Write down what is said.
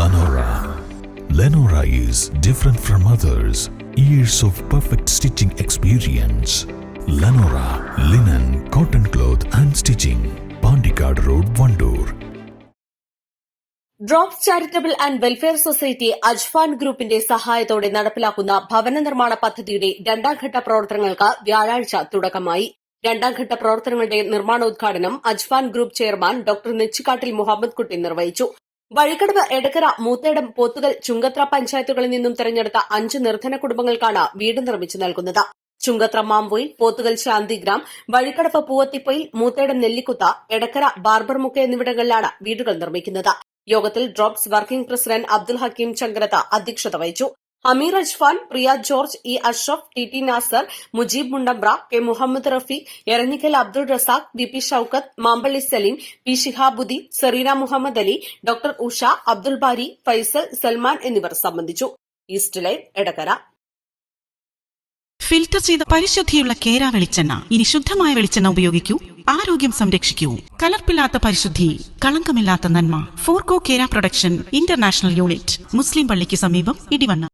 Lenora. Lenora is different from others. Years of perfect stitching experience. Lenora linen, cotton cloth and stitching. Pandikad Road, Vandoor. Drops charitable and welfare society Ajfan ഗ്രൂപ്പിന്റെ സഹായത്തോടെ നടപ്പിലാക്കുന്ന ഭവന നിർമ്മാണ പദ്ധതിയുടെ രണ്ടാംഘട്ട പ്രവർത്തനങ്ങൾക്ക് വ്യാഴാഴ്ച തുടക്കമായി. രണ്ടാംഘട്ട പ്രവർത്തനങ്ങളുടെ നിർമ്മാണോദ്ഘാടനം അജ്ഫാൻ group chairman doctor Nechikattil Muhammad കുട്ടി നിർവഹിച്ചു. വഴിക്കടവ്, എടക്കര, മൂത്തേടം, പോത്തുകൽ, ചുങ്കത്ര പഞ്ചായത്തുകളിൽ നിന്നും തെരഞ്ഞെടുത്ത 5 നിർധന കുടുംബങ്ങൾക്കാണ് വീട് നിർമ്മിച്ചു നൽകുന്നത്. ചുങ്കത്ര മാമ്പൊയിൽ, പോത്തുകൽ ശാന്തിഗ്രാം, വഴിക്കടവ് പൂവത്തിപ്പൊയിൽ, മൂത്തേടം നെല്ലിക്കുത്ത, എടക്കര ബാർബർമുക്ക് എന്നിവിടങ്ങളിലാണ് വീടുകൾ നിർമ്മിക്കുന്നത്. യോഗത്തിൽ Drops working president Abdul Hakeem Chankarath അധ്യക്ഷത വഹിച്ചു. Ameer Ajfan, Priya George, E Ashraf, T T Nasar, Mujeeb Mundambra, K Muhammad Rafi, Eranhikkal Abdul Razak, V P Shoukath, Mampally Saleem, P Shihabuddeen, Sereena Muhammad Ali, doctor Usha, Abdul Bari, Faisal, Salman എന്നിവർ സംബന്ധിച്ചു. East line, Edakkara. ഫിൽറ്റർ ചെയ്ത പരിശുദ്ധിയുള്ള കേര വെളിച്ചെണ്ണ. ഇനി ശുദ്ധമായ വെളിച്ചെണ്ണ ഉപയോഗിക്കൂ, ആരോഗ്യം സംരക്ഷിക്കൂ. കലർപ്പില്ലാത്ത പരിശുദ്ധി, കളങ്കമില്ലാത്ത നന്മ. ഫോർകോ കേര പ്രൊഡക്ഷൻ ഇന്റർനാഷണൽ യൂണിറ്റ്, മുസ്ലിം പള്ളിക്ക് സമീപം, ഇടിവണ്ണ.